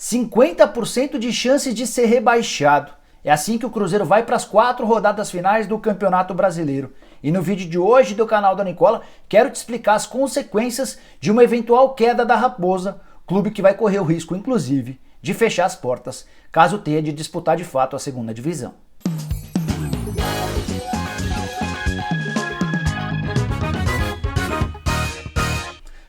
50% de chances de ser rebaixado. É assim que o Cruzeiro vai para as 4 rodadas finais do Campeonato Brasileiro. E no vídeo de hoje do canal da Nicola, quero te explicar as consequências de uma eventual queda da Raposa, clube que vai correr o risco, inclusive, de fechar as portas, caso tenha de disputar de fato a segunda divisão.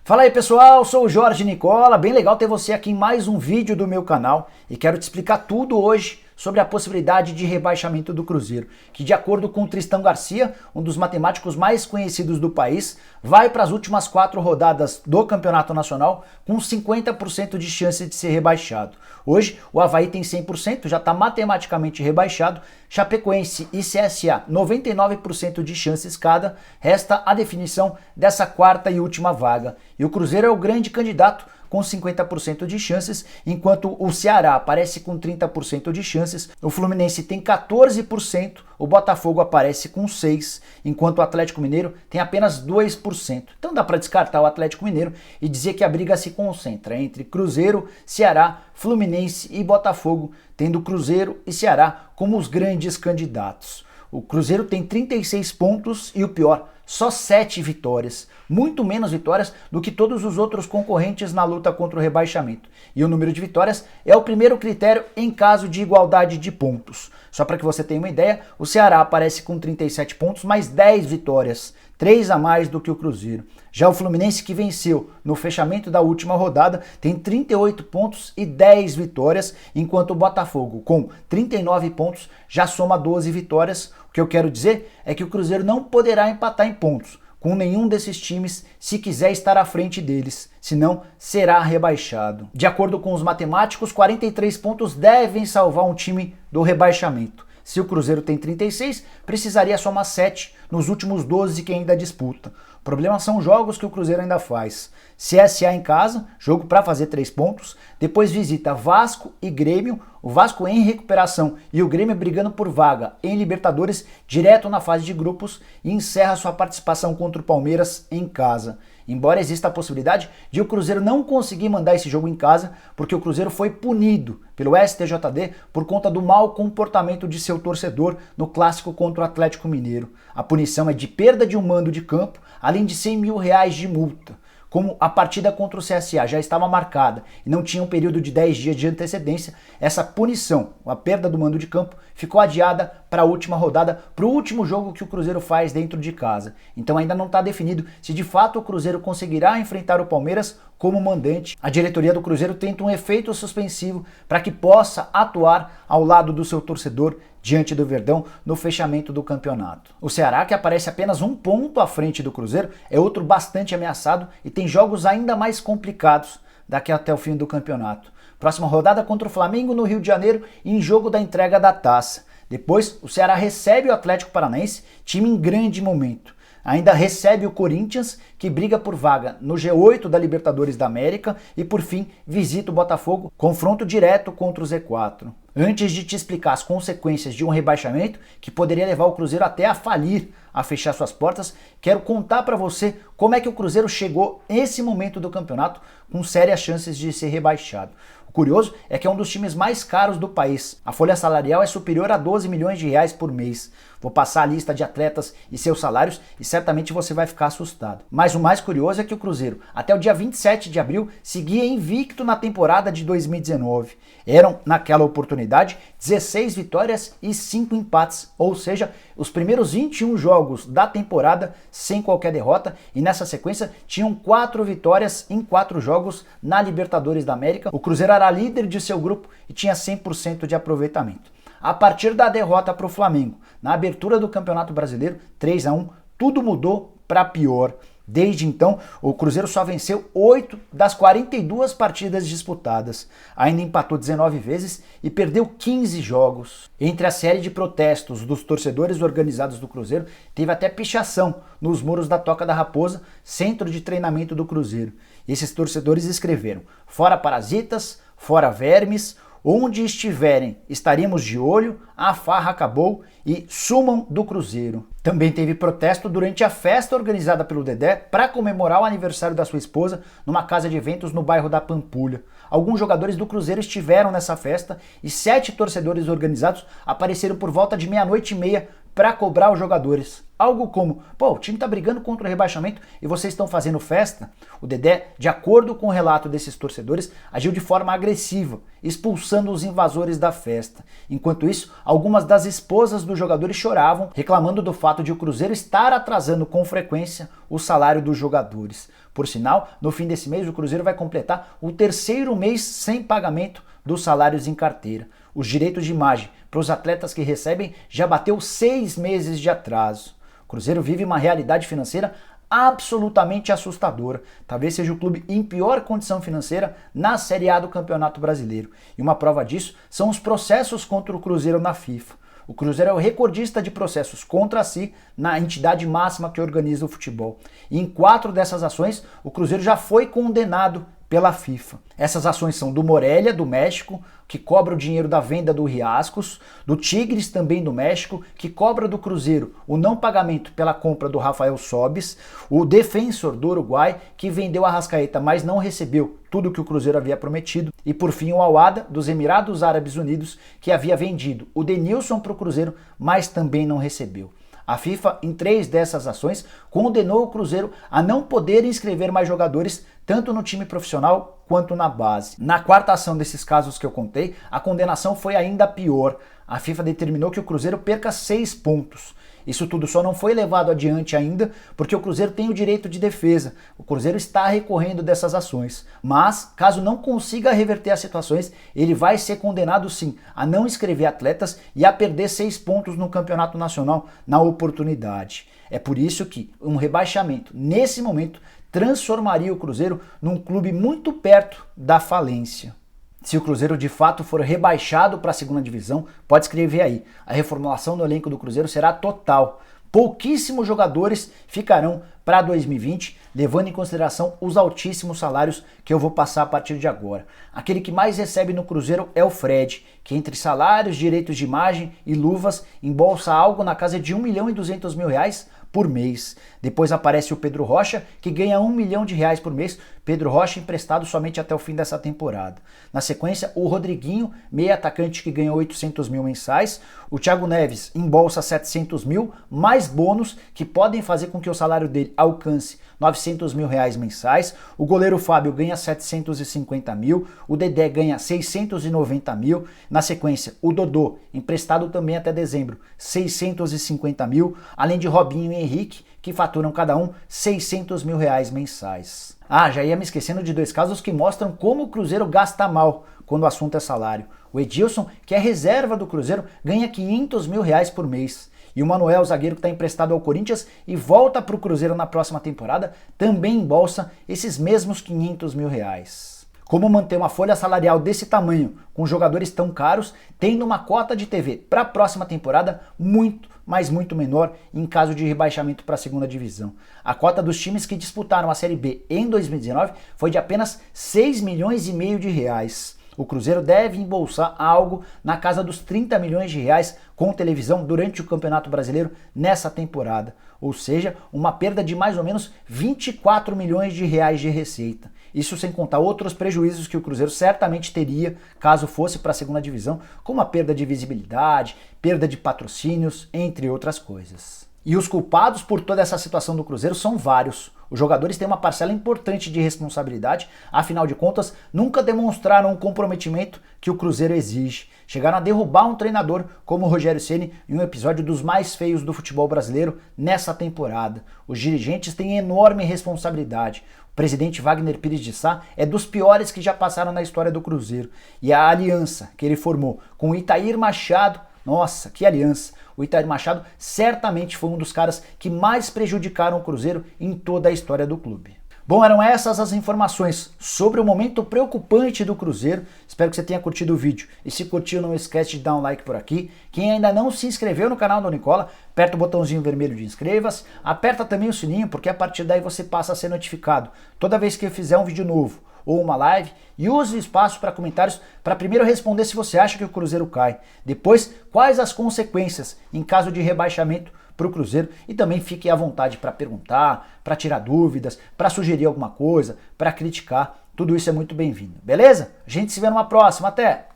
Fala aí pessoal, sou o Jorge Nicola, bem legal ter você aqui em mais um vídeo do meu canal e quero te explicar tudo hoje sobre a possibilidade de rebaixamento do Cruzeiro, que de acordo com o Tristão Garcia, um dos matemáticos mais conhecidos do país, vai para as últimas 4 rodadas do Campeonato Nacional com 50% de chance de ser rebaixado. Hoje o Avaí tem 100%, já está matematicamente rebaixado, Chapecoense e CSA 99% de chances cada, resta a definição dessa 4ª e última vaga. E o Cruzeiro é o grande candidato com 50% de chances, enquanto o Ceará aparece com 30% de chances, o Fluminense tem 14%, o Botafogo aparece com 6%, enquanto o Atlético Mineiro tem apenas 2%. Então dá para descartar o Atlético Mineiro e dizer que a briga se concentra entre Cruzeiro, Ceará, Fluminense e Botafogo, tendo Cruzeiro e Ceará como os grandes candidatos. O Cruzeiro tem 36 pontos e o pior, só 7 vitórias, muito menos vitórias do que todos os outros concorrentes na luta contra o rebaixamento. E o número de vitórias é o primeiro critério em caso de igualdade de pontos. Só para que você tenha uma ideia, o Ceará aparece com 37 pontos, mais 10 vitórias, 3 a mais do que o Cruzeiro. Já o Fluminense, que venceu no fechamento da última rodada, tem 38 pontos e 10 vitórias, enquanto o Botafogo, com 39 pontos, já soma 12 vitórias. O que eu quero dizer é que o Cruzeiro não poderá empatar em pontos com nenhum desses times se quiser estar à frente deles, senão será rebaixado. De acordo com os matemáticos, 43 pontos devem salvar um time do rebaixamento. Se o Cruzeiro tem 36, precisaria somar 7 nos últimos 12 que ainda disputa. O problema são os jogos que o Cruzeiro ainda faz. CSA em casa, jogo para fazer 3 pontos, depois visita Vasco e Grêmio, o Vasco em recuperação e o Grêmio brigando por vaga em Libertadores, direto na fase de grupos, e encerra sua participação contra o Palmeiras em casa. Embora exista a possibilidade de o Cruzeiro não conseguir mandar esse jogo em casa, porque o Cruzeiro foi punido pelo STJD por conta do mau comportamento de seu torcedor no clássico contra o Atlético Mineiro. A punição é de perda de um mando de campo, além de R$100 mil de multa. Como a partida contra o CSA já estava marcada e não tinha um período de 10 dias de antecedência, essa punição, a perda do mando de campo, ficou adiada para a última rodada, para o último jogo que o Cruzeiro faz dentro de casa. Então ainda não está definido se de fato o Cruzeiro conseguirá enfrentar o Palmeiras como mandante. A diretoria do Cruzeiro tenta um efeito suspensivo para que possa atuar ao lado do seu torcedor diante do Verdão no fechamento do campeonato. O Ceará, que aparece apenas 1 ponto à frente do Cruzeiro, é outro bastante ameaçado e tem jogos ainda mais complicados daqui até o fim do campeonato. Próxima rodada contra o Flamengo no Rio de Janeiro em jogo da entrega da taça. Depois, o Ceará recebe o Atlético Paranaense, time em grande momento. Ainda recebe o Corinthians, que briga por vaga no G8 da Libertadores da América, e por fim visita o Botafogo, confronto direto contra o Z4. Antes de te explicar as consequências de um rebaixamento que poderia levar o Cruzeiro até a falir, a fechar suas portas, quero contar para você como é que o Cruzeiro chegou nesse momento do campeonato com sérias chances de ser rebaixado. O curioso é que é um dos times mais caros do país. A folha salarial é superior a R$12 milhões por mês. Vou passar a lista de atletas e seus salários e certamente você vai ficar assustado. Mas o mais curioso é que o Cruzeiro, até o dia 27 de abril, seguia invicto na temporada de 2019. Eram, naquela oportunidade, 16 vitórias e 5 empates, ou seja, os primeiros 21 jogos da temporada sem qualquer derrota, e nessa sequência tinham 4 vitórias em 4 jogos na Libertadores da América. O Cruzeiro era líder de seu grupo e tinha 100% de aproveitamento. A partir da derrota para o Flamengo, na abertura do Campeonato Brasileiro, 3-1, tudo mudou para pior. Desde então, o Cruzeiro só venceu 8 das 42 partidas disputadas, ainda empatou 19 vezes e perdeu 15 jogos. Entre a série de protestos dos torcedores organizados do Cruzeiro, teve até pichação nos muros da Toca da Raposa, centro de treinamento do Cruzeiro. Esses torcedores escreveram: fora parasitas, fora vermes, Onde estiverem, estaremos de olho, a farra acabou e sumam do Cruzeiro. Também teve protesto durante a festa organizada pelo Dedé para comemorar o aniversário da sua esposa numa casa de eventos no bairro da Pampulha. Alguns jogadores do Cruzeiro estiveram nessa festa e 7 torcedores organizados apareceram por volta de 00:30 para cobrar os jogadores. Algo como, pô, o time tá brigando contra o rebaixamento e vocês estão fazendo festa? O Dedé, de acordo com o relato desses torcedores, agiu de forma agressiva, expulsando os invasores da festa. Enquanto isso, algumas das esposas dos jogadores choravam, reclamando do fato de o Cruzeiro estar atrasando com frequência o salário dos jogadores. Por sinal, no fim desse mês, o Cruzeiro vai completar o 3º mês sem pagamento dos salários em carteira. Os direitos de imagem para os atletas que recebem já bateu 6 meses de atraso. O Cruzeiro vive uma realidade financeira absolutamente assustadora. Talvez seja o clube em pior condição financeira na Série A do Campeonato Brasileiro. E uma prova disso são os processos contra o Cruzeiro na FIFA. O Cruzeiro é o recordista de processos contra si na entidade máxima que organiza o futebol. E em 4 dessas ações, o Cruzeiro já foi condenado pela FIFA. Essas ações são do Morelia, do México, que cobra o dinheiro da venda do Riascos, do Tigres, também do México, que cobra do Cruzeiro o não pagamento pela compra do Rafael Sobis, o Defensor do Uruguai, que vendeu a Arrascaeta, mas não recebeu tudo que o Cruzeiro havia prometido, e por fim o Al-Wahda, dos Emirados Árabes Unidos, que havia vendido o Denilson para o Cruzeiro, mas também não recebeu. A FIFA, em 3 dessas ações, condenou o Cruzeiro a não poder inscrever mais jogadores tanto no time profissional quanto na base. Na 4ª ação desses casos que eu contei, a condenação foi ainda pior. A FIFA determinou que o Cruzeiro perca 6 pontos. Isso tudo só não foi levado adiante ainda porque o Cruzeiro tem o direito de defesa. O Cruzeiro está recorrendo dessas ações. Mas, caso não consiga reverter as situações, ele vai ser condenado sim a não inscrever atletas e a perder 6 pontos no Campeonato Nacional na oportunidade. É por isso que um rebaixamento, nesse momento, transformaria o Cruzeiro num clube muito perto da falência. Se o Cruzeiro de fato for rebaixado para a 2ª divisão, pode escrever aí, a reformulação do elenco do Cruzeiro será total. Pouquíssimos jogadores ficarão para 2020, levando em consideração os altíssimos salários que eu vou passar a partir de agora. Aquele que mais recebe no Cruzeiro é o Fred, que entre salários, direitos de imagem e luvas embolsa algo na casa de R$1.200.000 por mês. Depois aparece o Pedro Rocha, que ganha R$1 milhão por mês. Pedro Rocha emprestado somente até o fim dessa temporada. Na sequência, o Rodriguinho, meio atacante, que ganha 800 mil mensais. O Thiago Neves embolsa 700 mil, mais bônus que podem fazer com que o salário dele alcance 900 mil reais mensais. O goleiro Fábio ganha 750 mil. O Dedé ganha 690 mil. Na sequência, o Dodô, emprestado também até dezembro, 650 mil. Além de Robinho e Henrique, que faturam cada um 600 mil reais mensais. Já ia me esquecendo de 2 casos que mostram como o Cruzeiro gasta mal quando o assunto é salário. O Edilson, que é reserva do Cruzeiro, ganha 500 mil reais por mês. E o Manuel, zagueiro que está emprestado ao Corinthians e volta para o Cruzeiro na próxima temporada, também embolsa esses mesmos 500 mil reais. Como manter uma folha salarial desse tamanho, com jogadores tão caros, tendo uma cota de TV para a próxima temporada muito, mas muito menor em caso de rebaixamento para a 2ª divisão. A cota dos times que disputaram a Série B em 2019 foi de apenas 6,5 milhões de reais. O Cruzeiro deve embolsar algo na casa dos 30 milhões de reais com televisão durante o Campeonato Brasileiro nessa temporada, ou seja, uma perda de mais ou menos 24 milhões de reais de receita. Isso sem contar outros prejuízos que o Cruzeiro certamente teria caso fosse para a 2ª divisão, como a perda de visibilidade, perda de patrocínios, entre outras coisas. E os culpados por toda essa situação do Cruzeiro são vários. Os jogadores têm uma parcela importante de responsabilidade, afinal de contas, nunca demonstraram o comprometimento que o Cruzeiro exige. Chegaram a derrubar um treinador como o Rogério Ceni em um episódio dos mais feios do futebol brasileiro nessa temporada. Os dirigentes têm enorme responsabilidade. O presidente Wagner Pires de Sá é dos piores que já passaram na história do Cruzeiro. E a aliança que ele formou com o Itair Machado, nossa, que aliança! O Itair Machado certamente foi um dos caras que mais prejudicaram o Cruzeiro em toda a história do clube. Bom, eram essas as informações sobre o momento preocupante do Cruzeiro. Espero que você tenha curtido o vídeo. E se curtiu, não esquece de dar um like por aqui. Quem ainda não se inscreveu no canal do Nicola, aperta o botãozinho vermelho de inscreva-se. Aperta também o sininho, porque a partir daí você passa a ser notificado toda vez que eu fizer um vídeo novo ou uma live e use o espaço para comentários para primeiro responder se você acha que o Cruzeiro cai, depois quais as consequências em caso de rebaixamento para o Cruzeiro e também fique à vontade para perguntar, para tirar dúvidas, para sugerir alguma coisa, para criticar, tudo isso é muito bem-vindo, beleza? A gente se vê numa próxima, até!